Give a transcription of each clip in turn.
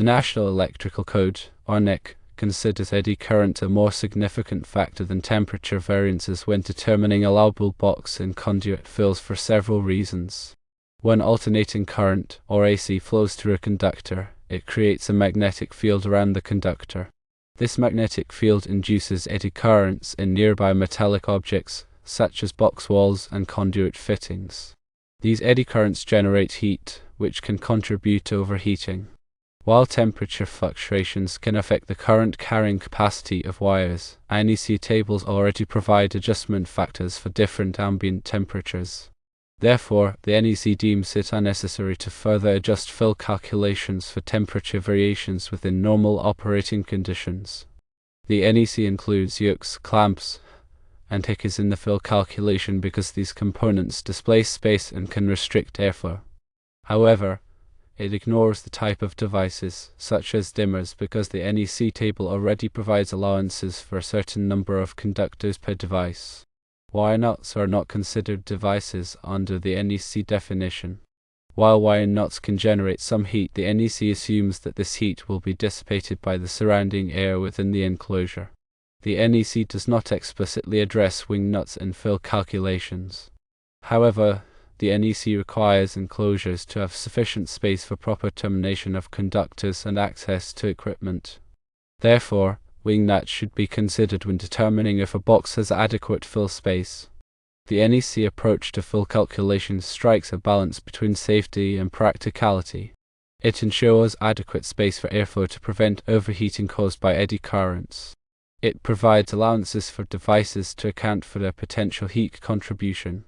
National Electrical Code, or NEC, considers eddy current a more significant factor than temperature variances when determining allowable box and conduit fills for several reasons. When alternating current, or AC, flows through a conductor, it creates a magnetic field around the conductor. This magnetic field induces eddy currents in nearby metallic objects, such as box walls and conduit fittings. These eddy currents generate heat, which can contribute to overheating. While temperature fluctuations can affect the current carrying capacity of wires, NEC tables already provide adjustment factors for different ambient temperatures. Therefore, the NEC deems it unnecessary to further adjust fill calculations for temperature variations within normal operating conditions. The NEC includes yokes, clamps, and hickers in the fill calculation because these components displace space and can restrict airflow. However, it ignores the type of devices, such as dimmers, because the NEC table already provides allowances for a certain number of conductors per device. Wire nuts are not considered devices under the NEC definition. While wire nuts can generate some heat, the NEC assumes that this heat will be dissipated by the surrounding air within the enclosure. The NEC does not explicitly address wing nuts in fill calculations. However, the NEC requires enclosures to have sufficient space for proper termination of conductors and access to equipment. Therefore, wing nuts should be considered when determining if a box has adequate fill space. The NEC approach to fill calculations strikes a balance between safety and practicality. It ensures adequate space for airflow to prevent overheating caused by eddy currents. It provides allowances for devices to account for their potential heat contribution.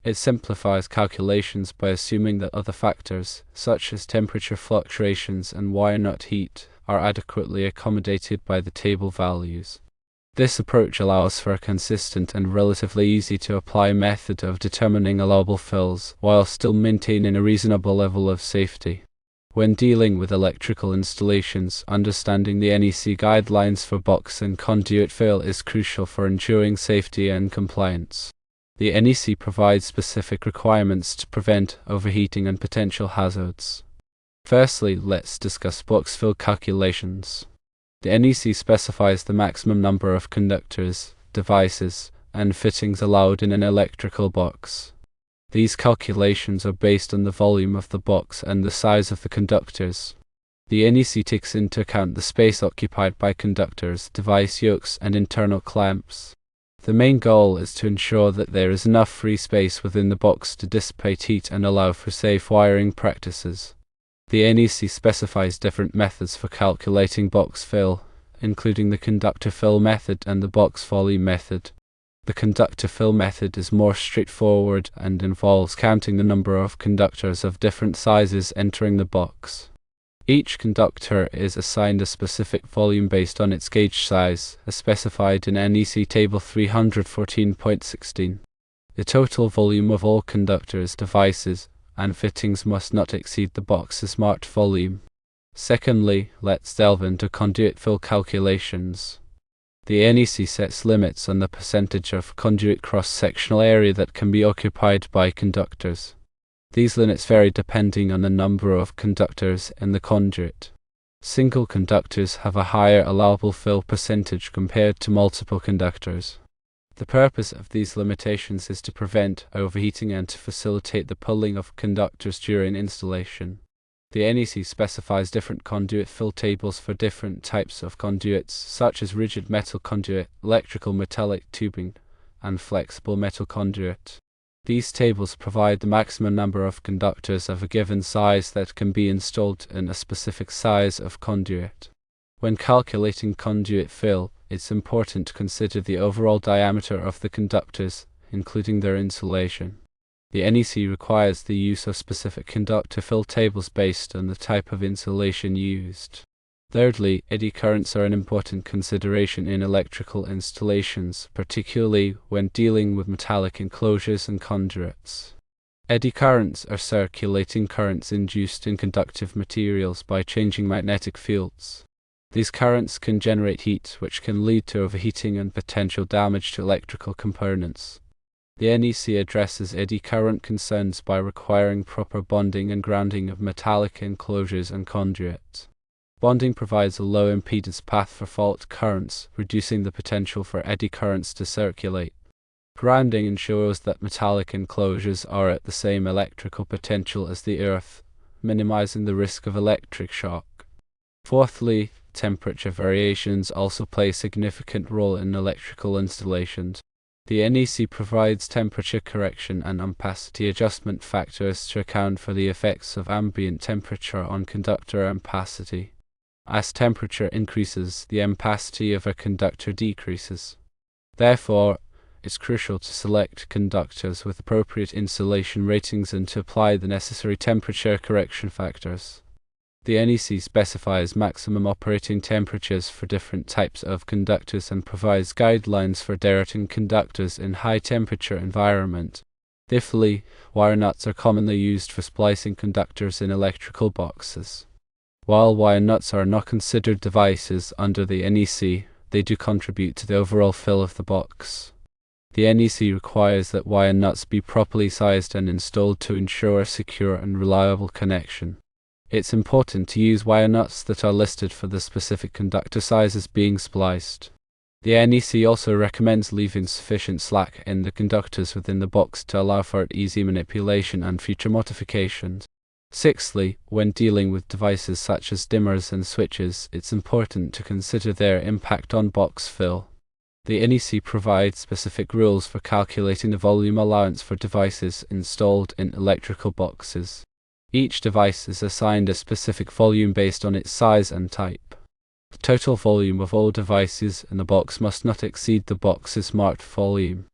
It simplifies calculations by assuming that other factors, such as temperature fluctuations and wire nut heat, are adequately accommodated by the table values. This approach allows for a consistent and relatively easy to apply method of determining allowable fills, while still maintaining a reasonable level of safety. When dealing with electrical installations, understanding the NEC guidelines for box and conduit fill is crucial for ensuring safety and compliance. The NEC provides specific requirements to prevent overheating and potential hazards. Firstly, let's discuss box fill calculations. The NEC specifies the maximum number of conductors, devices, and fittings allowed in an electrical box. These calculations are based on the volume of the box and the size of the conductors. The NEC takes into account the space occupied by conductors, device yokes, and internal clamps. The main goal is to ensure that there is enough free space within the box to dissipate heat and allow for safe wiring practices. The NEC specifies different methods for calculating box fill, including the conductor fill method and the box volume method. The conductor fill method is more straightforward and involves counting the number of conductors of different sizes entering the box. Each conductor is assigned a specific volume based on its gauge size, as specified in NEC Table 314.16. The total volume of all conductors, devices, and fittings must not exceed the box's marked volume. Secondly, let's delve into conduit fill calculations. The NEC sets limits on the percentage of conduit cross-sectional area that can be occupied by conductors. These limits vary depending on the number of conductors in the conduit. Single conductors have a higher allowable fill percentage compared to multiple conductors. The purpose of these limitations is to prevent overheating and to facilitate the pulling of conductors during installation. The NEC specifies different conduit fill tables for different types of conduits, such as rigid metal conduit, electrical metallic tubing, and flexible metal conduit. These tables provide the maximum number of conductors of a given size that can be installed in a specific size of conduit. When calculating conduit fill, it's important to consider the overall diameter of the conductors, including their insulation. The NEC requires the use of specific conductor fill tables based on the type of insulation used. Thirdly, eddy currents are an important consideration in electrical installations, particularly when dealing with metallic enclosures and conduits. Eddy currents are circulating currents induced in conductive materials by changing magnetic fields. These currents can generate heat, which can lead to overheating and potential damage to electrical components. The NEC addresses eddy current concerns by requiring proper bonding and grounding of metallic enclosures and conduits. Bonding provides a low impedance path for fault currents, reducing the potential for eddy currents to circulate. Grounding ensures that metallic enclosures are at the same electrical potential as the earth, minimizing the risk of electric shock. Fourthly, temperature variations also play a significant role in electrical installations. The NEC provides temperature correction and ampacity adjustment factors to account for the effects of ambient temperature on conductor ampacity. As temperature increases, the ampacity of a conductor decreases. Therefore, it's crucial to select conductors with appropriate insulation ratings and to apply the necessary temperature correction factors. The NEC specifies maximum operating temperatures for different types of conductors and provides guidelines for directing conductors in high-temperature environment. Fifthly, wire nuts are commonly used for splicing conductors in electrical boxes. While wire nuts are not considered devices under the NEC, they do contribute to the overall fill of the box. The NEC requires that wire nuts be properly sized and installed to ensure a secure and reliable connection. It's important to use wire nuts that are listed for the specific conductor sizes being spliced. The NEC also recommends leaving sufficient slack in the conductors within the box to allow for easy manipulation and future modifications. Sixthly, when dealing with devices such as dimmers and switches, it's important to consider their impact on box fill. The NEC provides specific rules for calculating the volume allowance for devices installed in electrical boxes. Each device is assigned a specific volume based on its size and type. The total volume of all devices in the box must not exceed the box's marked volume.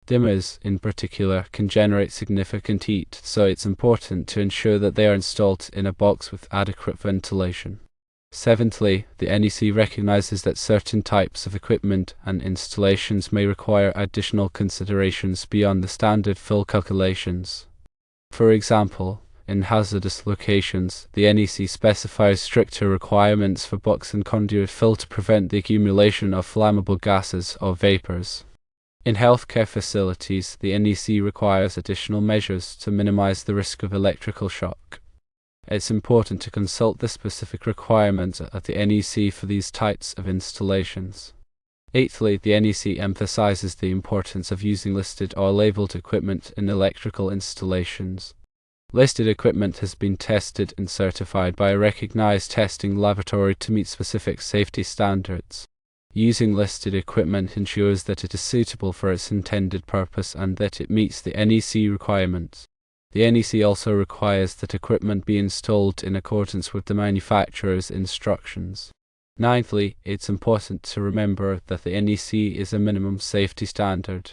Dimmers, in particular, can generate significant heat, so it's important to ensure that they are installed in a box with adequate ventilation. Seventhly, the NEC recognizes that certain types of equipment and installations may require additional considerations beyond the standard fill calculations. For example, in hazardous locations, the NEC specifies stricter requirements for box and conduit fill to prevent the accumulation of flammable gases or vapors. In healthcare facilities, the NEC requires additional measures to minimize the risk of electrical shock. It's important to consult the specific requirements at the NEC for these types of installations. Eighthly, the NEC emphasizes the importance of using listed or labeled equipment in electrical installations. Listed equipment has been tested and certified by a recognized testing laboratory to meet specific safety standards. Using listed equipment ensures that it is suitable for its intended purpose and that it meets the NEC requirements. The NEC also requires that equipment be installed in accordance with the manufacturer's instructions. Ninthly, it's important to remember that the NEC is a minimum safety standard.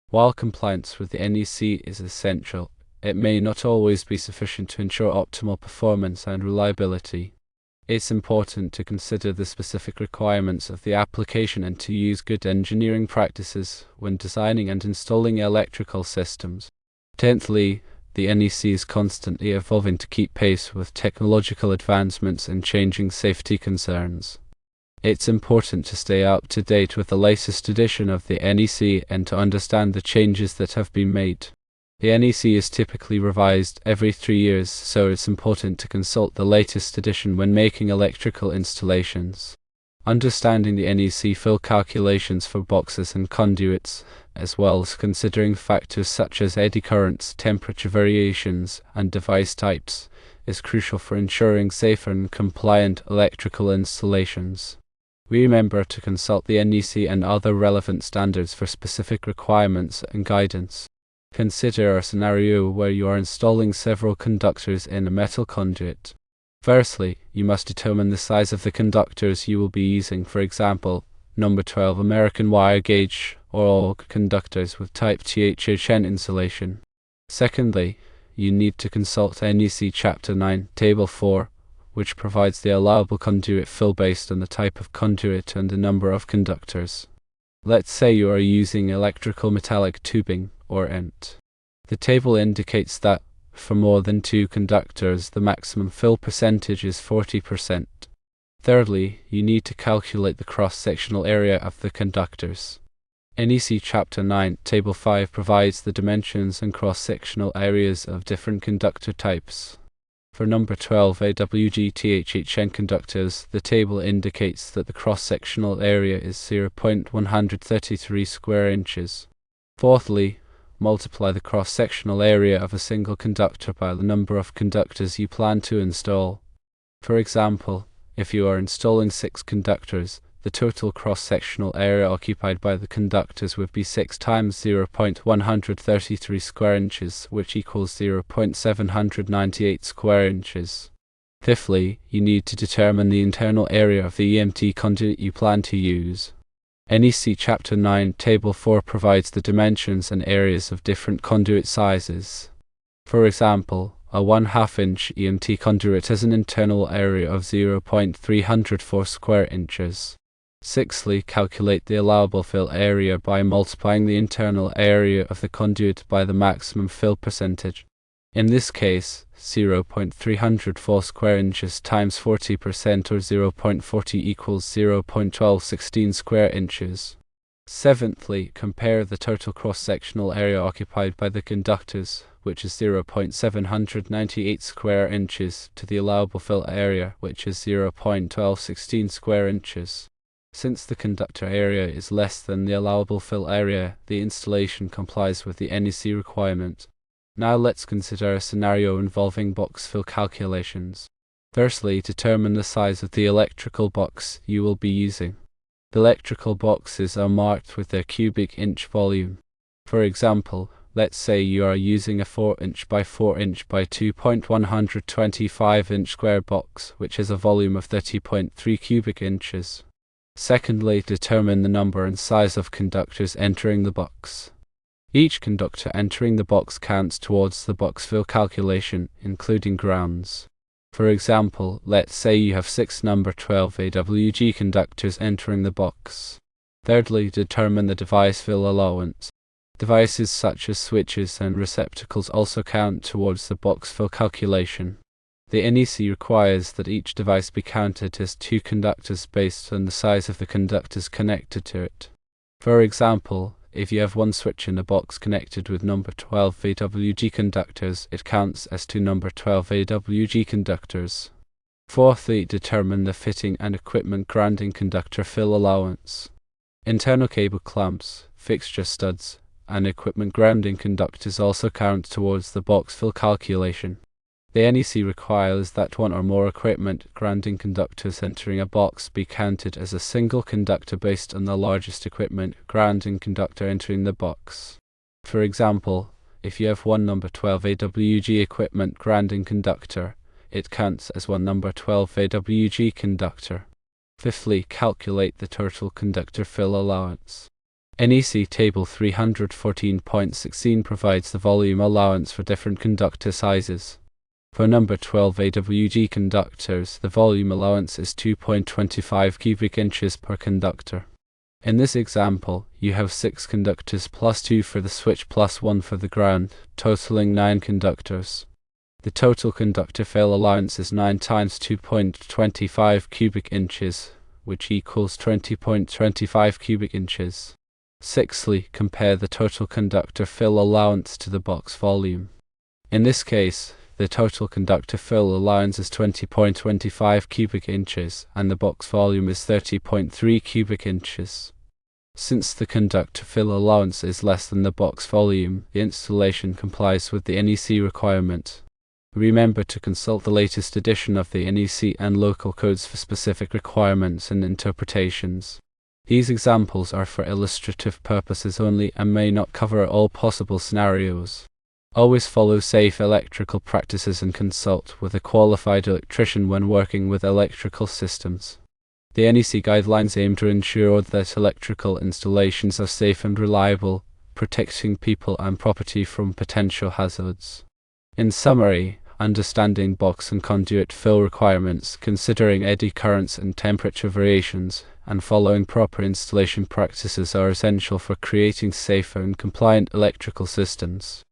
While compliance with the NEC is essential, it may not always be sufficient to ensure optimal performance and reliability. It's important to consider the specific requirements of the application and to use good engineering practices when designing and installing electrical systems. Tenthly, the NEC is constantly evolving to keep pace with technological advancements and changing safety concerns. It's important to stay up to date with the latest edition of the NEC and to understand the changes that have been made. The NEC is typically revised every 3 years, so it's important to consult the latest edition when making electrical installations. Understanding the NEC fill calculations for boxes and conduits, as well as considering factors such as eddy currents, temperature variations, and device types, is crucial for ensuring safe and compliant electrical installations. Remember to consult the NEC and other relevant standards for specific requirements and guidance. Consider a scenario where you are installing several conductors in a metal conduit. Firstly, you must determine the size of the conductors you will be using, for example, number 12 American wire gauge or conductors with type THHN insulation. Secondly, you need to consult NEC Chapter 9, Table 4, which provides the allowable conduit fill based on the type of conduit and the number of conductors. Let's say you are using electrical metallic tubing, or ENT. The table indicates that, for more than 2 conductors, the maximum fill percentage is 40%. Thirdly, you need to calculate the cross-sectional area of the conductors. NEC Chapter 9, Table 5 provides the dimensions and cross-sectional areas of different conductor types. For number 12 AWG-THHN conductors, the table indicates that the cross-sectional area is 0.133 square inches. Fourthly, multiply the cross-sectional area of a single conductor by the number of conductors you plan to install. For example, if you are installing 6 conductors, the total cross-sectional area occupied by the conductors would be 6 times 0.133 square inches, which equals 0.798 square inches. Fifthly, you need to determine the internal area of the EMT conduit you plan to use. NEC Chapter 9, Table 4 provides the dimensions and areas of different conduit sizes. For example, a 1/2 inch EMT conduit has an internal area of 0.304 square inches. Sixthly, calculate the allowable fill area by multiplying the internal area of the conduit by the maximum fill percentage. In this case, 0.304 square inches times 40% or 0.40 equals 0.1216 square inches. Seventhly, compare the total cross-sectional area occupied by the conductors, which is 0.798 square inches, to the allowable fill area, which is 0.1216 square inches. Since the conductor area is less than the allowable fill area, the installation complies with the NEC requirement. Now let's consider a scenario involving box fill calculations. Firstly, determine the size of the electrical box you will be using. The electrical boxes are marked with their cubic inch volume. For example, let's say you are using a 4 inch by 4 inch by 2.125 inch square box, which has a volume of 30.3 cubic inches. Secondly, determine the number and size of conductors entering the box. Each conductor entering the box counts towards the box fill calculation, including grounds. For example, let's say you have 6 number 12 AWG conductors entering the box. Thirdly, determine the device fill allowance. Devices such as switches and receptacles also count towards the box fill calculation. The NEC requires that each device be counted as 2 conductors based on the size of the conductors connected to it. For example, if you have 1 switch in a box connected with number 12 AWG conductors, it counts as 2 number 12 AWG conductors. Fourthly, determine the fitting and equipment grounding conductor fill allowance. Internal cable clamps, fixture studs, and equipment grounding conductors also count towards the box fill calculation. The NEC requires that 1 or more equipment grounding conductors entering a box be counted as a single conductor based on the largest equipment grounding conductor entering the box. For example, if you have 1 number 12 AWG equipment grounding conductor, it counts as 1 number 12 AWG conductor. Fifthly, calculate the total conductor fill allowance. NEC Table 314.16 provides the volume allowance for different conductor sizes. For number 12 AWG conductors, the volume allowance is 2.25 cubic inches per conductor. In this example, you have 6 conductors plus 2 for the switch plus 1 for the ground, totaling 9 conductors. The total conductor fill allowance is 9 times 2.25 cubic inches, which equals 20.25 cubic inches. Sixthly, compare the total conductor fill allowance to the box volume. In this case, the total conductor fill allowance is 20.25 cubic inches, and the box volume is 30.3 cubic inches. Since the conductor fill allowance is less than the box volume, the installation complies with the NEC requirement. Remember to consult the latest edition of the NEC and local codes for specific requirements and interpretations. These examples are for illustrative purposes only and may not cover all possible scenarios. Always follow safe electrical practices and consult with a qualified electrician when working with electrical systems. The NEC guidelines aim to ensure that electrical installations are safe and reliable, protecting people and property from potential hazards. In summary, understanding box and conduit fill requirements, considering eddy currents and temperature variations, and following proper installation practices are essential for creating safer and compliant electrical systems.